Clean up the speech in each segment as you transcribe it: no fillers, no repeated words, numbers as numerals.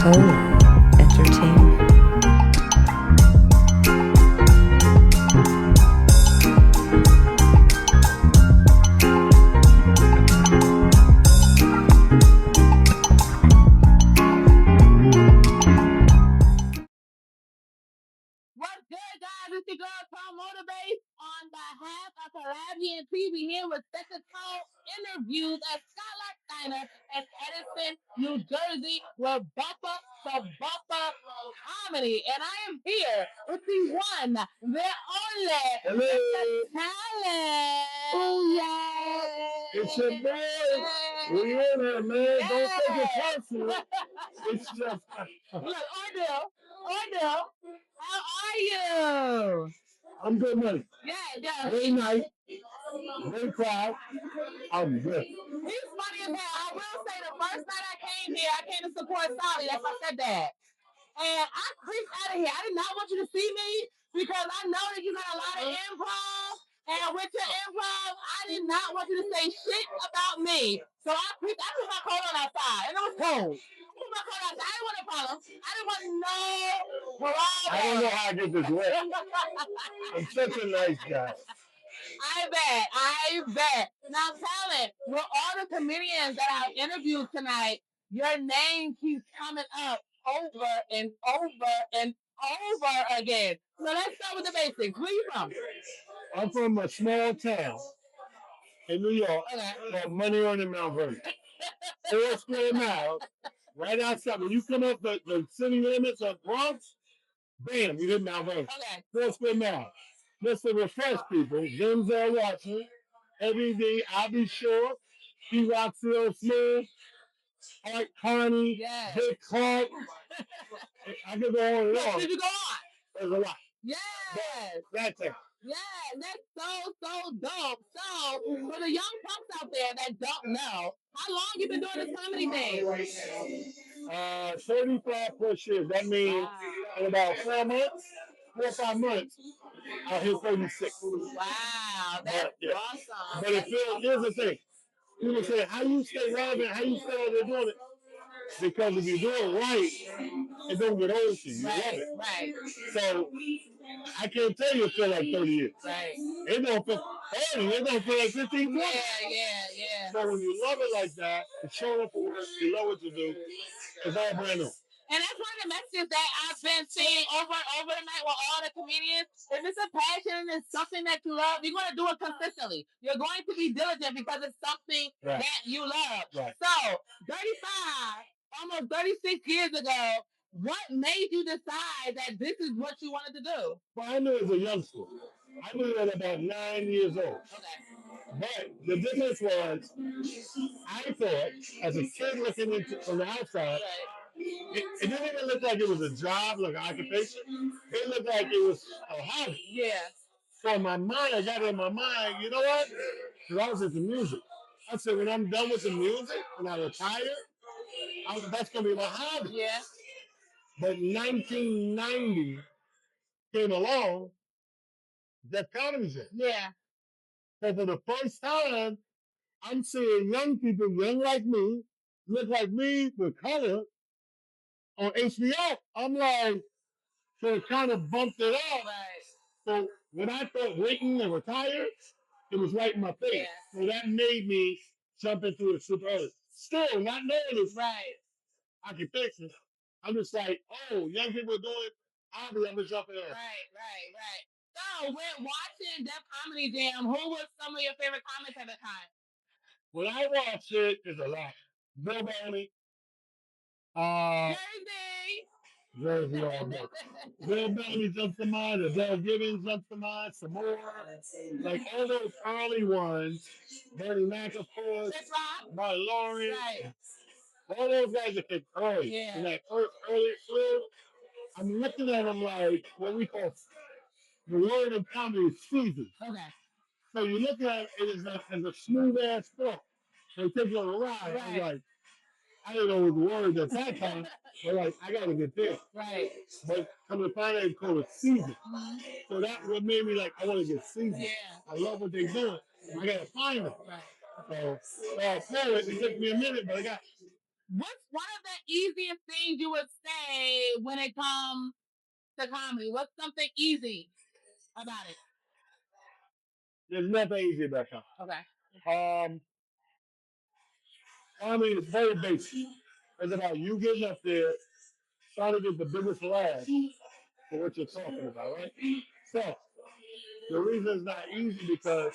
Entertainment. What's good, guys? It's your girl ToneMotivates on behalf of Collabian TV here with Second Tone interviews at Skylark Diner in Edison, New Jersey, with Buffer Comedy. And I am here with the one, the only, Hello. talent. Oh, yeah. It's your boy. We in here, man. Don't take it personal. It's just. Look, Ordell, how are you? I'm good, man. Yeah. Very nice. Very proud. I'm good. He's funny as hell. I will say the first night I came here, I came to support Solly. That's my stepdad. And I creeped out of here. I did not want you to see me because I know that you got a lot of improv. And with your improv, I did not want you to say shit about me. So I put my coat on outside. And it was cold. I put my coat outside. I didn't want a problem. I didn't want no problem. I don't know how I get this wet. I'm such a nice guy. I bet. Now, talent, with all the comedians that I've interviewed tonight, your name keeps coming up over and over and over again. So let's start with the basics. Where you from? I'm from a small town in New York called Money on Mount Vernon. 4 square miles, right outside. When you come up the city limits of Bronx, bam, you hit Mount Vernon. Okay. 4 square miles. Just to refresh people, Denzel Washington, every day, I'll be sure, P. Roxille Smith, Art Carney, Yes. Dick Clark. I could go on and on. Did you go on? There's a lot. Yes. That's it. Yeah, that's so dope. So, for the young folks out there that don't know, how long you been doing this comedy thing? 35 plus years. That means in about 4 months, 4 or 5 months, I'll hit 36. Wow, that's awesome. But here's the thing. People say, how you stay relevant? How you stay out there doing it? Because if you do it right, it don't get old to you. You love it. Right. So I can't tell you it feel like 30 years. Right. It don't feel 30. It don't feel like 15 months. Yeah. So when you love it like that, it's showing up for work, you love what you do, it's all brand new. And that's one of the messages that I've been seeing over and over tonight with all the comedians. If it's a passion and it's something that you love, you're going to do it consistently. You're going to be diligent because it's something that you love. Right. So, 35, almost 36 years ago, what made you decide that this is what you wanted to do? Well, I knew as a youngster. I knew at about 9 years old. Okay. But the difference was, I thought, as a kid looking into from the outside, it didn't even look like it was a job, like an occupation. It looked like it was a hobby. Yeah. So in my mind, I got it in my mind, you know what? Because I was into music. I said, when I'm done with the music, when I retire, that's going to be my hobby. Yeah. But 1990 came along, that comedy hit. Yeah. So for the first time, I'm seeing young people, young like me, look like me with color on HBO. I'm like, so it kind of bumped it up. Right. So when I thought waiting and retire, it was right in my face. Yeah. So that made me jump into it super early. Still, not knowing it's occupation. I'm just like, oh, young people are doing hobby, I'm just jumping in. Right. So, when watching Def Comedy Jam, who was some of your favorite comics at the time? When I watched it, there's a lot. Bill Bellamy. Jersey all day. Bill Bellamy jumps to mind. Adele Gibbons jumps to mind. Some more. Like all those early ones. Bernie Mac, of course. Martin Lawrence. Right. All those guys that came early. Yeah. In that early clue, I'm looking at them like what we call the word of comedy is seasons. Okay. So you look at it as a smooth ass book. So it takes you on a ride. Right. I'm like, I didn't know the word at that time, but like, I gotta get there. Right. But come to find out, it's called a season. So that what made me like, I want to get seasoned. Yeah. I love what they're doing. I gotta find them. Right. So I it took me a minute, but I got. What's one of the easiest things you would say when it comes to comedy? What's something easy about it? There's nothing easy about comedy. Okay. Comedy is very basic. It's about you getting up there, trying to get the biggest laugh for what you're talking about, right? So the reason it's not easy because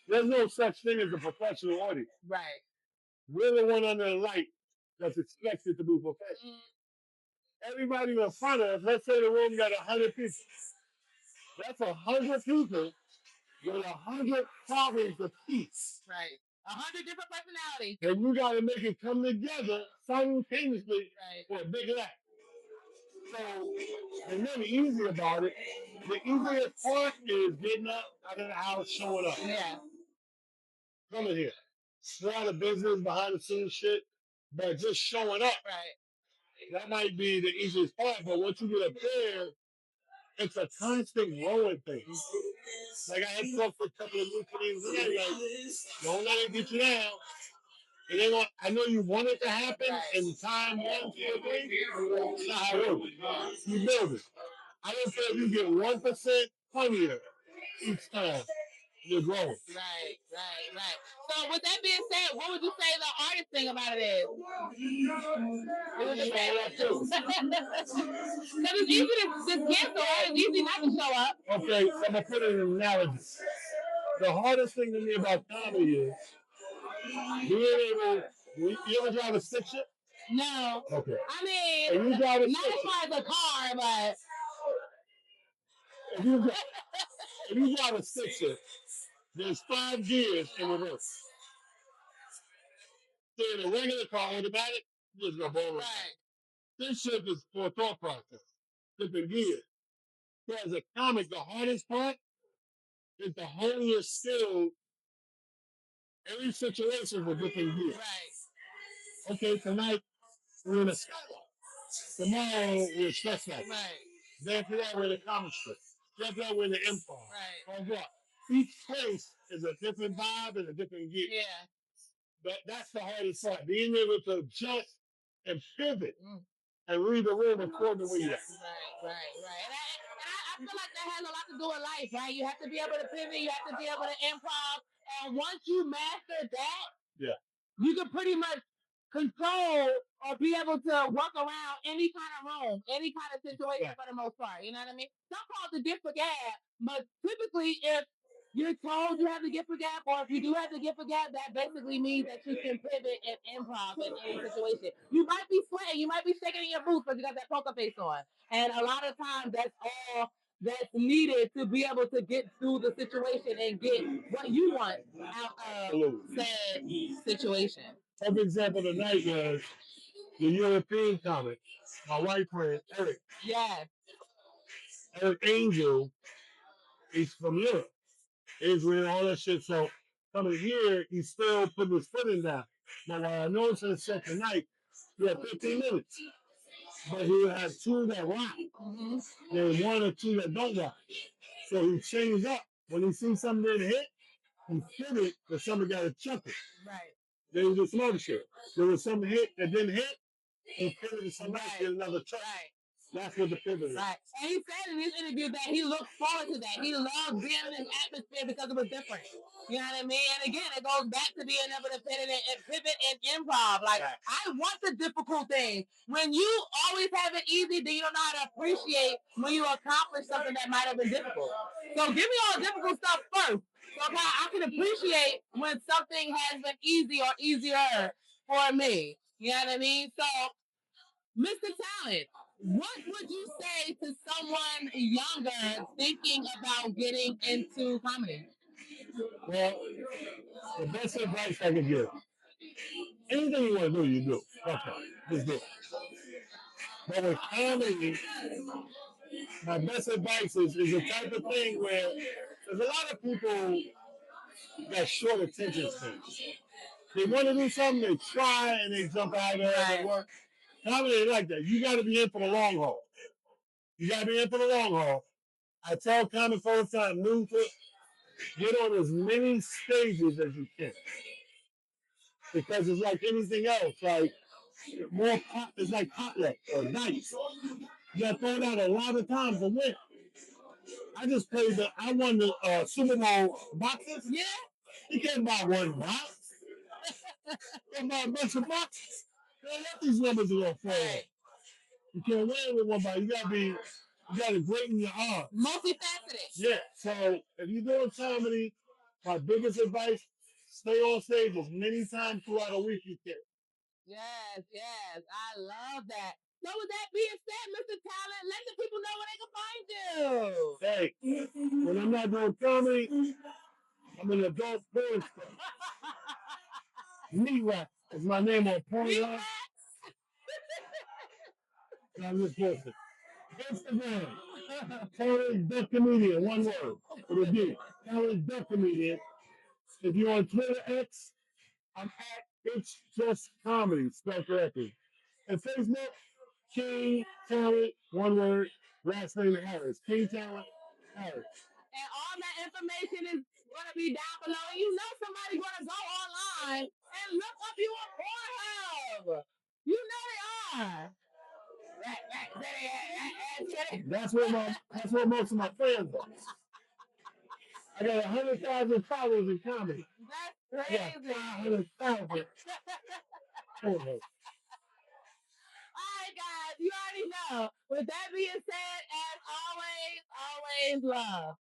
there's no such thing as a professional audience. Right. We're the one under the light that's expected to be professional. Everybody in front of us, let's say the room got 100 people. That's 100 people with 100 problems apiece. Right. 100 different personalities. And you got to make it come together simultaneously for a big laugh. So there's nothing easy about it. The easiest part is getting up out of the house, showing up. Yeah. Coming here. It's a lot of business, behind the scenes shit, but just showing up. Right. That might be the easiest part, but once you get up there, it's a constant growing thing. Like I had talked to a couple of new comedians today, like, don't let it get you down. It ain't gonna, I know you want it to happen, and time 1, 2, 3, it's not how it is. You build it. I don't care if you get 1% funnier each time. You're growing. Right. So with that being said, what would you say the hardest thing about it is? What would you say that too? Because it's easy to cancel, right? It's easy not to show up. Okay, so I'm gonna put it in an analogy. The hardest thing to me about comedy is being able. You ever drive a stick shift? No. Okay. I mean, If you drive a not as far as a car, but if you drive a stick shift, there's 5 gears in reverse. So in a regular car, automatic, just go boom. Right. This shift is for thought process, different gears. So as a comic, the hardest part is to hone your skill. Every situation with different gears. Right. Okay, tonight we're in a Skylark. Tomorrow we're a stress life. Right. Then after that we're in a comic strip. Then after that we're in the improv. Right. Or what? Each place is a different vibe and a different gear. Yeah. But that's the hardest part. Being able to adjust and pivot and read the room according to where you're at. Right. And I feel like that has a lot to do with life, right? You have to be able to pivot, you have to be able to improv. And once you master that, yeah, you can pretty much control or be able to work around any kind of room, any kind of situation for the most part. You know what I mean? Some calls are gift for gab, but typically if you're told you have to get for gap, or if you do have to get for gap, that basically means that you can pivot and improv in any situation. You might be sweating, you might be shaking in your boots, but you got that poker face on. And a lot of times that's all that's needed to be able to get through the situation and get what you want out of said situation. For example, tonight was the European comic, my white friend, Eric. Yes. Eric Angel, he's from Europe. Israel, all that shit. So coming here, he's still putting his foot in that. Now, what I noticed in the second night, he had 15 minutes. But he had 2 that rock. Mm-hmm. Then 1 or 2 that don't rock. So he changed up. When he sees something didn't hit, he pivoted because somebody got a chuckle. Right. Then he did some other shit. There was some hit that didn't hit, he pivoted to somebody to get another chuckle. Right. That's what the pivot is. Right. And he said in his interview that he looked forward to that. He loved being in this atmosphere because it was different. You know what I mean? And again, it goes back to being able to pivot and improv. Like, right. I want the difficult things. When you always have it easy, then you don't know how to appreciate when you accomplish something that might have been difficult. So give me all the difficult stuff first. So I can appreciate when something has been easy or easier for me. You know what I mean? So, Mr. Talent, what would you say to someone younger thinking about getting into comedy? Well, the best advice I can give, anything you want to do, you do. Okay, just do it. But with comedy, my best advice is the type of thing where there's a lot of people that short attention spans. They want to do something, they try and they jump out there and work. Comedy ain't like that. You got to be in for the long haul. You got to be in for the long haul. I tell comics all the time, get on as many stages as you can. Because it's like anything else. Like, more pop. It's like potluck or dice. You got thrown out a lot of times to win. I just played I won the Super Bowl boxes. Yeah. You can't buy one box. You can buy a bunch of boxes. Man, let these numbers go forward. You can't win with one box. You gotta greaten your arm. Multifaceted. Yeah. So if you're doing comedy, my biggest advice: stay on stage as many times throughout a week you can. Yes, yes. I love that. So with that being said, Mr. Talent, let the people know where they can find you. Hey, when I'm not doing comedy, I'm an adult porn star. Meat Rack is my name on Pornhub. I'm just posting. Instagram, Talent the Comedian, one word. It'll be Talent the Comedian. If you're on Twitter X, I'm at It's Just Comedy, spelled correctly. And Facebook, King Talent, one word, last name Harris. King Talent, Harris. And all that information is going to be down below. And you know somebody's going to go online and look up you on Pornhub. You know they are. That's where most of my friends are. I got 100,000 followers in comedy. That's crazy. I got 500,000. All right, guys, you already know. With that being said, as always, always love.